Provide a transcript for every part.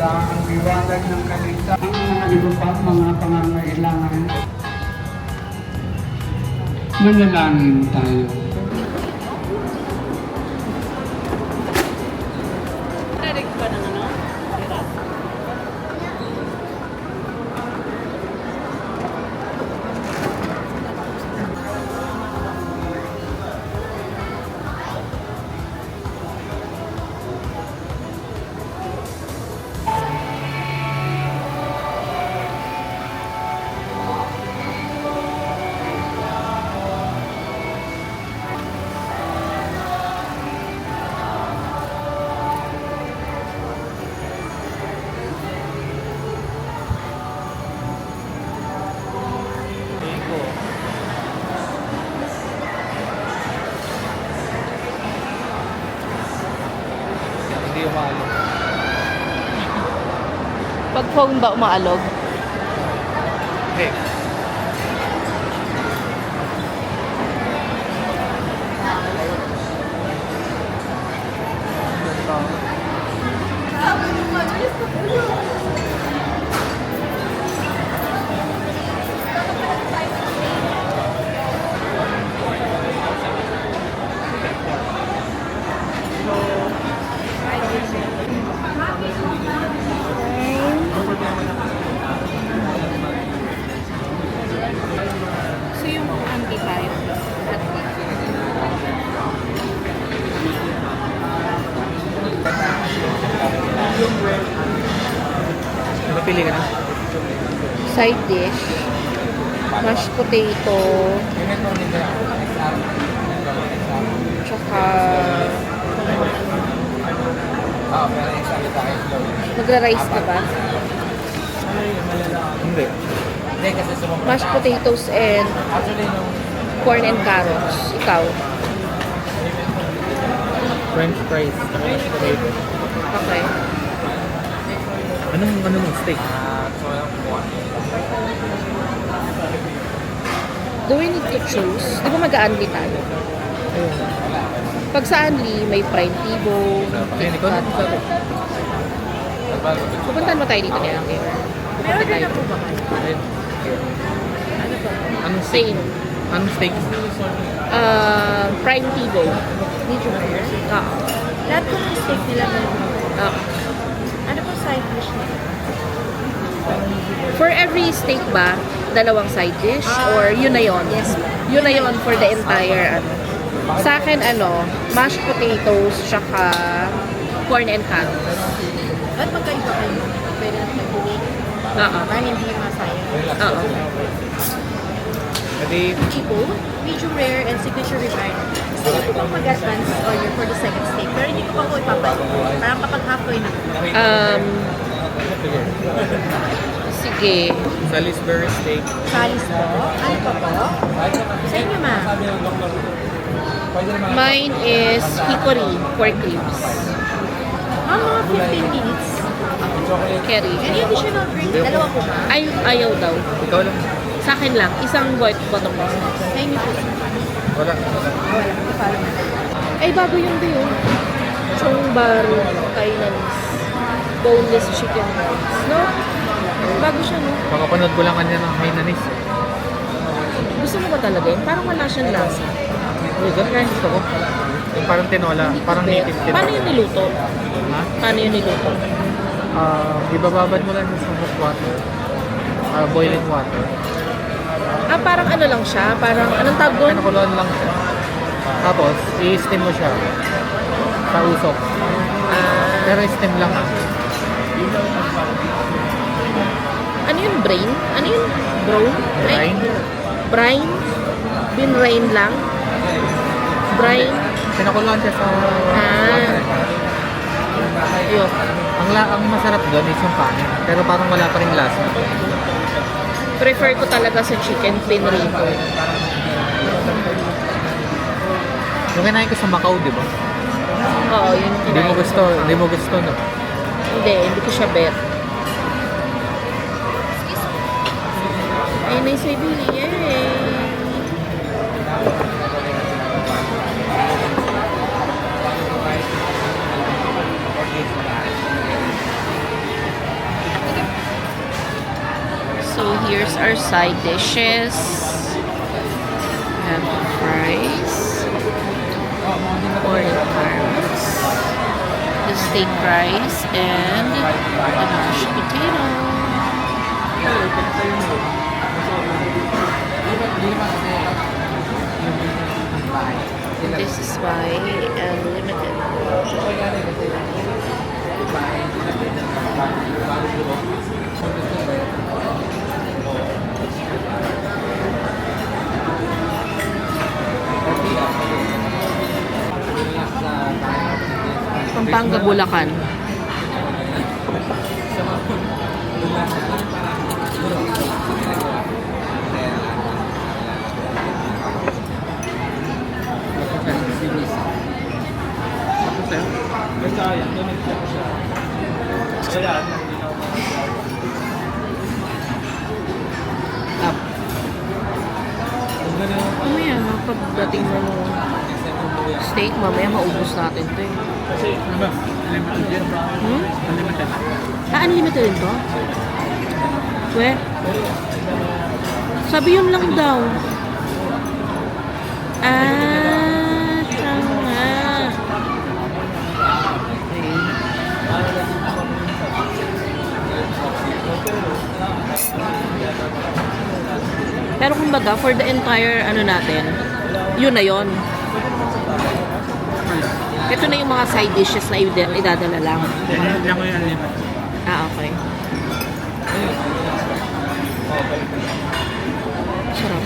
sila ang liwanag ng kaligtasan. Ang iba pa mga pangangailangan. Manalangin tayo. Direct ba ng ano? Hindi umaalog. Pag phone ba umaalog? Hindi. So yung amplifier. Napili ka na? Side dish. Mashed potato. Tsaka magra-rice ka ba? Hindi. Mashed potatoes and corn and carrots. Ikaw? French fries. Potato. Okay. Anong steak? Do we need to choose? Di ba mag-a-unli tayo? Pag sa unli, may prime tibo, Ayun, ikaw na KitKat. Pupuntahan mo tayo dito ni Angel. Pupunta tayo. Ayun. Ano ba? Anong steak? Same. Anong steak? Prime tibo. Medium rare. Oo. Lahat po ng steak nila meron. Oo. Ano po side dish nila? For every steak ba, dalawang side dish? Or yun na yun? Yes. Yun na yun for the entire ano. Sa akin mashed potatoes, tsaka corn and carrots. At magkaiba kayo. Pwede na mag-wait. Oo. Para hindi masayang. Oo. Pwede, Tipo, medium rare and signature ribeye. Gusto ko po bang mag-advance order for the second steak. Pero hindi ko pa po ipapalo. Parang kapag halfway na. Sige. Salisbury steak. Salis po. Ano pa po? Sa inyo, ma'am. Mine is hickory pork ribs. Mga 15 minutes. Curry. Any additional drink? Dalawa po ba? Ayaw daw. Ikaw lang. Sa akin lang. Isang bottom box. Sa inyo po. Wala. Wala. Ipalo na. Ay, bago yung ba yun? Chong baro, Taiwanese. Boneless chicken rice. No? Bago siya, no? Makapanood ko lang kanya ng Hainanese. Gusto mo ba talaga yun? Parang wala siyang lasa. Uy, ganun kaya gusto ko. Yung parang tinola. Parang native tinola. Paano yung niluto? Ha? Paano yung niluto? Ibababad mo lang sa hot water. Boiling water. Parang ano lang siya? Parang, anong tawag doon? Pinakuluan lang siya. Tapos, i-steam mo siya. Sa usok. Pero steam lang ha. Ano yung brain? Ano yung brown? Ay, Brine. brine? Binrain lang? Brine? Pinakuluan siya sa water. Ayun. Ang masarap doon is yung kanin. Pero parang wala pa rin lasa. Prefer ko talaga sa chicken pinrito. Yung kinain ko sa Macau, di ba? Oo, yun yung Hindi mo kinain gusto, ko. hindi mo gusto, no? Hindi ko siya bet. Ay, may sibili. Yay! So here's our side dishes. We have the fries, corn and carrots, the steak fries, and the mashed potato. This is why unlimited. Pampanga, Bulacan. Up. Mamaya, pagdating mo ng steak, mamaya maubos natin ito eh. Ano ba? Unlimited yan. Unlimited. Ah, unlimited rin to? We? Sabi yun lang daw. Ah, siya nga. Okay. Pero kumbaga, for the entire ano natin, yun na yun. Ito na yung mga side dishes na idadala lang. Yan ko yung unlimited. Ah, okay. Sarap.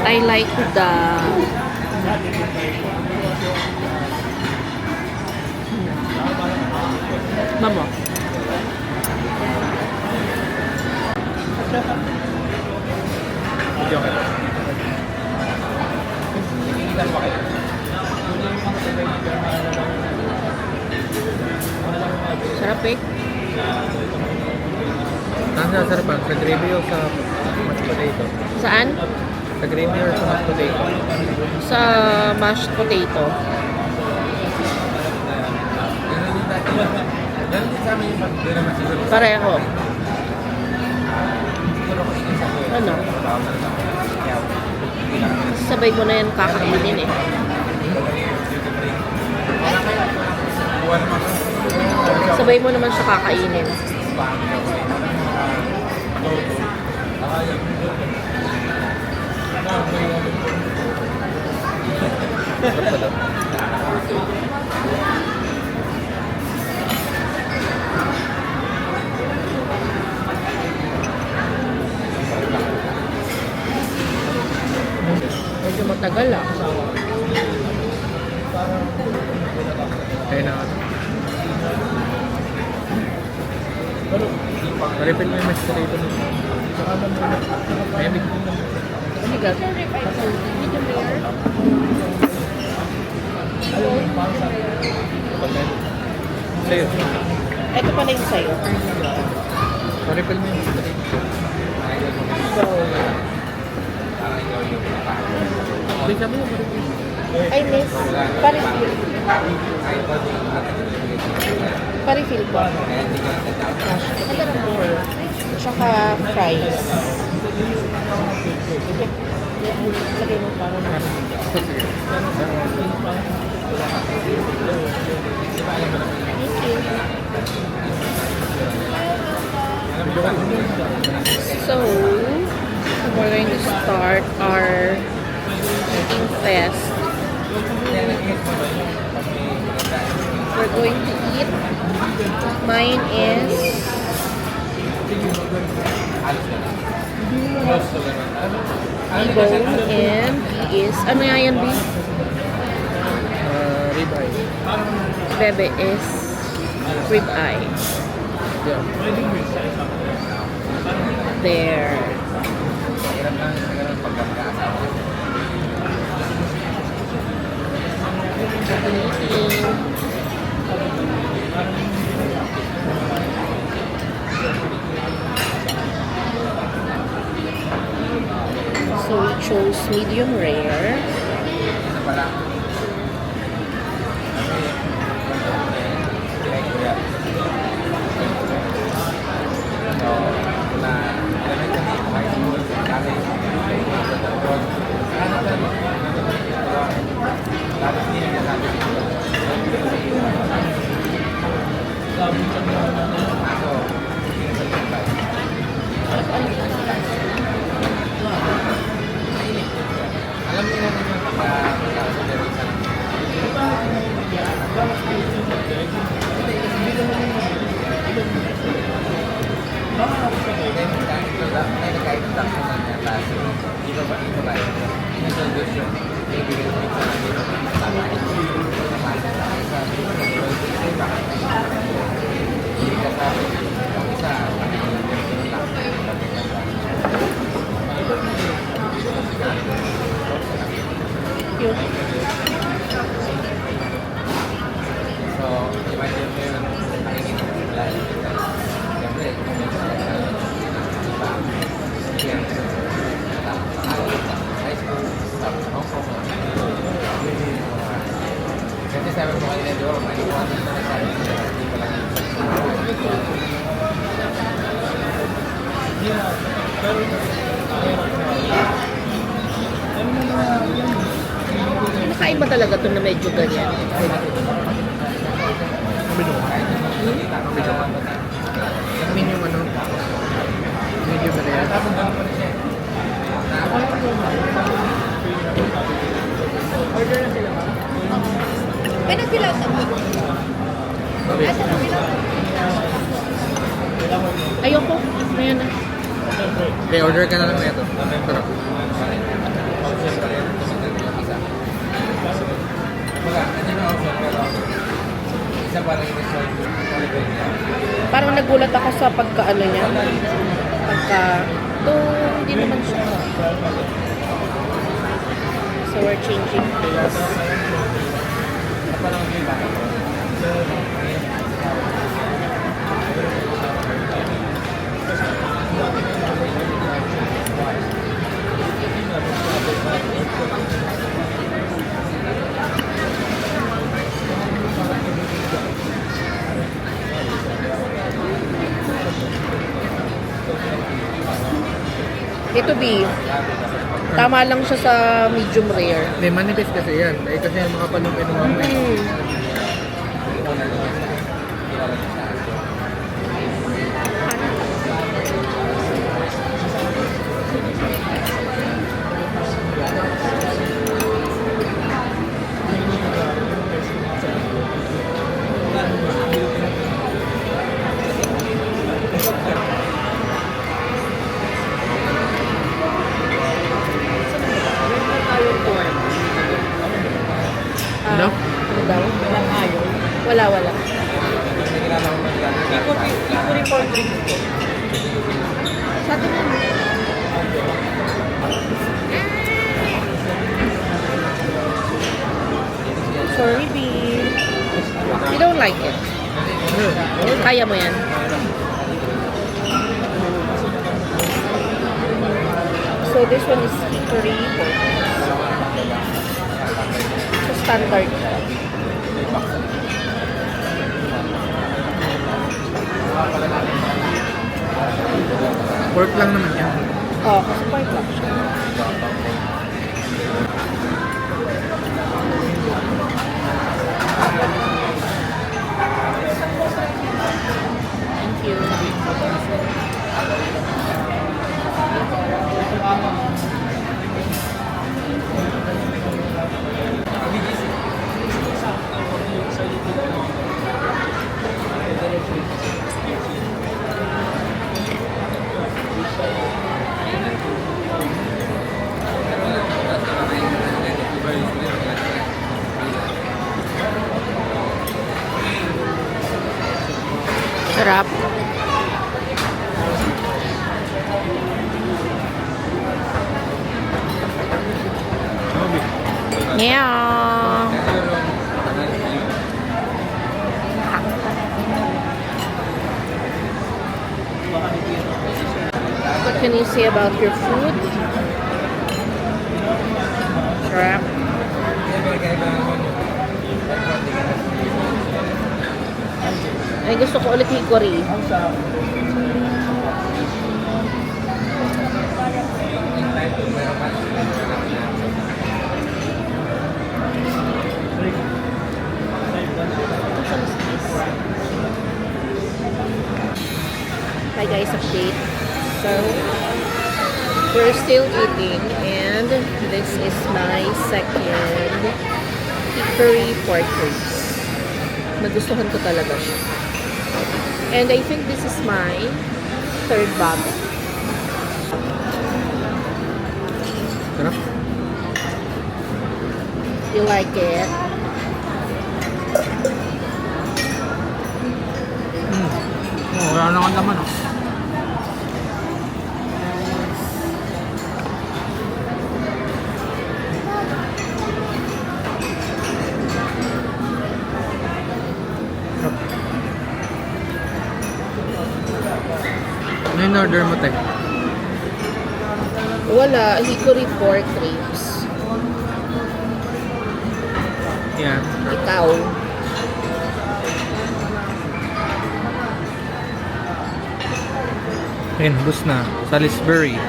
I like the Mamo. Sarap eh. Saan sasarapan? Sa gravy o sa mashed potato? Saan? Sa gravy or sa mashed potato? Sa mashed potato. Pareho. Ano? Sabay mo na yan kakainin eh. Sabay mo naman siya kakainin. Medyo matagal ah. Kaya na. Refill mo yung mashed potato mo. Ay, big. Bigat. Medium rare. Sa'yo. Ito pala yung sa'yo. Refill mo yung mashed potato. So, Hindi, sabi mo, refill. ay miss. Pa-refill. Pa-refill po. Ito na po. Tsaka fries. Lagay mo pa. So, we're going to start our eating fest. We're going to eat. Mine is T-bone and he is, ano nga yan, B? Ribeye. Bebe is ribeye. Yeah. There. So we chose medium rare. Cute. Nakain ba talaga ito na medyo ganyan? Amin yung ano, medyo ba na yan? Order na sila ba? May nagpilaw sa mo. Asa nagpilaw? Ayoko. Ayan na. Okay, order ka na lang na ito. Sarap. Parang nagulat ako sa pagka-ano niya. Hindi naman siya. So we're changing place. Ito B. Tama lang siya sa medium rare. Hindi, manipis kasi yan. Eh, kasi makapal yung pinuha mo. Ano? Ano daw? Walang ayaw. Wala. Iko report drink ko. Sa atin na. Sorry, B. You don't like it. Kaya mo yan. So this one is hickory pork. So standard. Pork lang naman yan. Oh, kasi pork lang siya. Thank you. Sarap. Yeah. What can you say about your food? Sarap. Ay, gusto ko ulit hickory. Hi guys, update. So, we're still eating and this is my second hickory pork ribs. Nagustuhan ko talaga siya. And I think this is my third bag. Sarap. You like it? Oh, wala na akong laman. Oh. Sarap. Ano yung order mo, te? Wala. Hickory pork ribs. Yan. Ikaw. Ayun, bus na. Salisbury.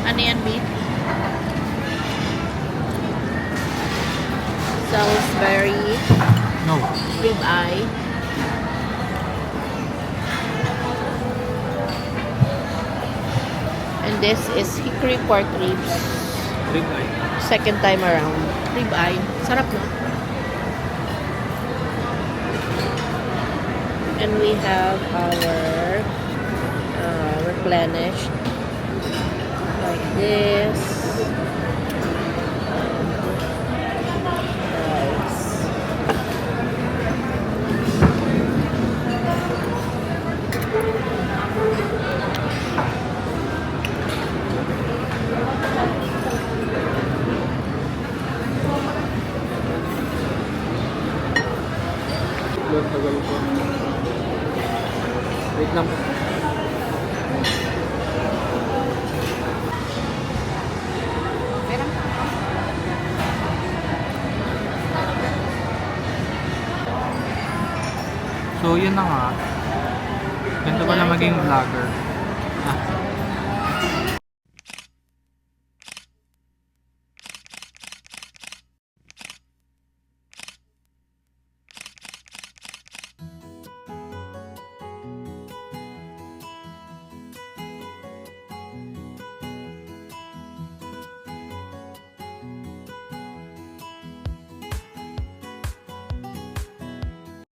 Ano yan, beef? Salisbury No. rib eye. And this is hickory pork ribs. Big eye. Second time around. Rib eye. Sarap, no? And we have our replenished like this. Rice. Wait lang. So, yun na nga. Ganito pala maging vlogger.